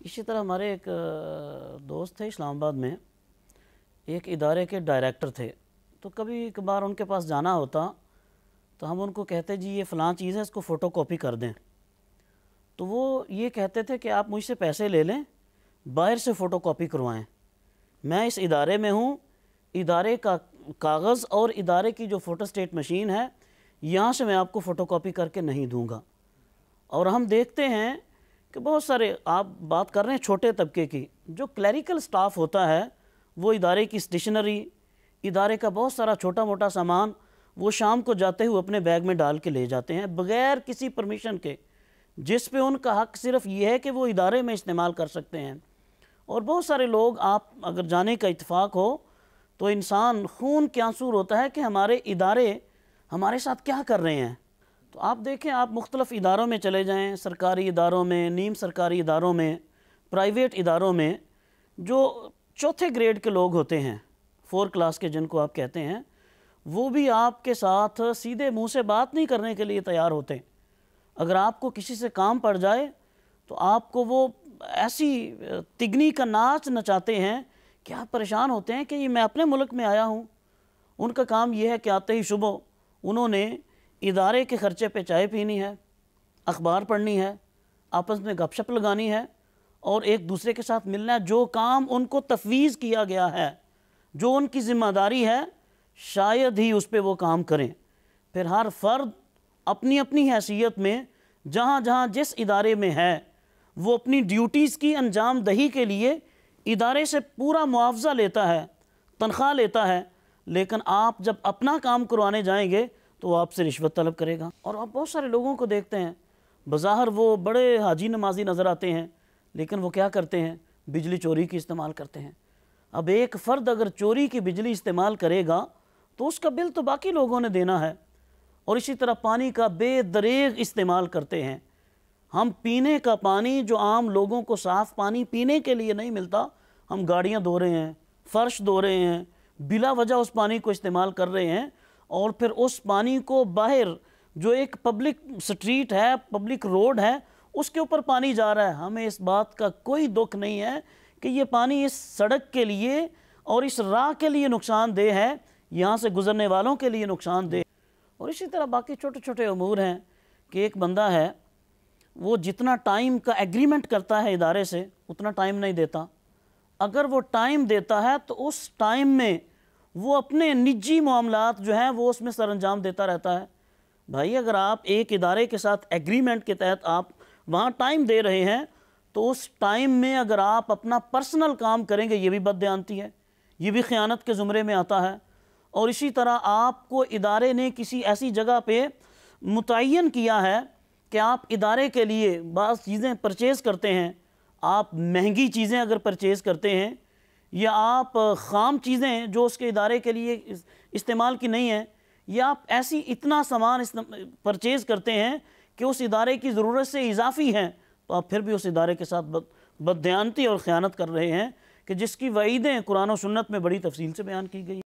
اسی طرح ہمارے ایک دوست تھے اسلام آباد میں، ایک ادارے کے ڈائریکٹر تھے، تو کبھی کبھار ان کے پاس جانا ہوتا تو ہم ان کو کہتے جی یہ فلاں چیز ہے، اس کو فوٹو کاپی کر دیں، تو وہ یہ کہتے تھے کہ آپ مجھ سے پیسے لے لیں، باہر سے فوٹو کاپی کروائیں، میں اس ادارے میں ہوں، ادارے کا کاغذ اور ادارے کی جو فوٹو سٹیٹ مشین ہے یہاں سے میں آپ کو فوٹو کاپی کر کے نہیں دوں گا۔ اور ہم دیکھتے ہیں کہ بہت سارے، آپ بات کر رہے ہیں چھوٹے طبقے کی، جو کلیریکل سٹاف ہوتا ہے وہ ادارے کی اسٹیشنری، ادارے کا بہت سارا چھوٹا موٹا سامان وہ شام کو جاتے ہوئے اپنے بیگ میں ڈال کے لے جاتے ہیں بغیر کسی پرمیشن کے، جس پہ ان کا حق صرف یہ ہے کہ وہ ادارے میں استعمال کر سکتے ہیں۔ اور بہت سارے لوگ، آپ اگر جانے کا اتفاق ہو تو انسان خون کے آنسو ہوتا ہے کہ ہمارے ادارے ہمارے ساتھ کیا کر رہے ہیں۔ تو آپ دیکھیں، آپ مختلف اداروں میں چلے جائیں، سرکاری اداروں میں، نیم سرکاری اداروں میں، پرائیویٹ اداروں میں، جو چوتھے گریڈ کے لوگ ہوتے ہیں، 4 کلاس کے جن کو آپ کہتے ہیں، وہ بھی آپ کے ساتھ سیدھے منہ سے بات نہیں کرنے کے لیے تیار ہوتے۔ اگر آپ کو کسی سے کام پڑ جائے تو آپ کو وہ ایسی تگنی کا ناچ نچاتے ہیں کہ آپ پریشان ہوتے ہیں کہ یہ میں اپنے ملک میں آیا ہوں۔ ان کا کام یہ ہے کہ آتے ہی صبح انہوں نے ادارے کے خرچے پہ چائے پینی ہے، اخبار پڑھنی ہے، آپس میں گپ شپ لگانی ہے اور ایک دوسرے کے ساتھ ملنا ہے۔ جو کام ان کو تفویض کیا گیا ہے، جو ان کی ذمہ داری ہے، شاید ہی اس پہ وہ کام کریں۔ پھر ہر فرد اپنی اپنی حیثیت میں جہاں جہاں جس ادارے میں ہے وہ اپنی ڈیوٹیز کی انجام دہی کے لیے ادارے سے پورا معاوضہ لیتا ہے، تنخواہ لیتا ہے، لیکن آپ جب اپنا کام کروانے جائیں گے تو وہ آپ سے رشوت طلب کرے گا۔ اور آپ بہت سارے لوگوں کو دیکھتے ہیں، بظاہر وہ بڑے حاجی نمازی نظر آتے ہیں، لیکن وہ کیا کرتے ہیں؟ بجلی چوری کی استعمال کرتے ہیں۔ اب ایک فرد اگر چوری کی بجلی استعمال کرے گا تو اس کا بل تو باقی لوگوں نے دینا ہے۔ اور اسی طرح پانی کا بے دریغ استعمال کرتے ہیں۔ ہم پینے کا پانی، جو عام لوگوں کو صاف پانی پینے کے لیے نہیں ملتا، ہم گاڑیاں دھو رہے ہیں، فرش دھو رہے ہیں، بلا وجہ اس پانی کو استعمال کر رہے ہیں، اور پھر اس پانی کو باہر جو ایک پبلک سٹریٹ ہے، پبلک روڈ ہے، اس کے اوپر پانی جا رہا ہے۔ ہمیں اس بات کا کوئی دکھ نہیں ہے کہ یہ پانی اس سڑک کے لیے اور اس راہ کے لیے نقصان دہ ہے، یہاں سے گزرنے والوں کے لیے نقصان دہ۔ اور اسی طرح باقی چھوٹے چھوٹے امور ہیں کہ ایک بندہ ہے، وہ جتنا ٹائم کا ایگریمنٹ کرتا ہے ادارے سے اتنا ٹائم نہیں دیتا۔ اگر وہ ٹائم دیتا ہے تو اس ٹائم میں وہ اپنے نجی معاملات جو ہیں وہ اس میں سر انجام دیتا رہتا ہے۔ بھائی، اگر آپ ایک ادارے کے ساتھ ایگریمنٹ کے تحت آپ وہاں ٹائم دے رہے ہیں تو اس ٹائم میں اگر آپ اپنا پرسنل کام کریں گے، یہ بھی بددیانتی ہے، یہ بھی خیانت کے زمرے میں آتا ہے۔ اور اسی طرح آپ کو ادارے نے کسی ایسی جگہ پہ متعین کیا ہے کہ آپ ادارے کے لیے بعض چیزیں پرچیز کرتے ہیں، آپ مہنگی چیزیں اگر پرچیز کرتے ہیں، یا آپ خام چیزیں جو اس کے ادارے کے لیے استعمال کی نہیں ہیں، یا آپ ایسی اتنا سامان پرچیز کرتے ہیں کہ اس ادارے کی ضرورت سے اضافی ہیں، تو آپ پھر بھی اس ادارے کے ساتھ بددیانتی اور خیانت کر رہے ہیں، کہ جس کی وعیدیں قرآن و سنت میں بڑی تفصیل سے بیان کی گئی۔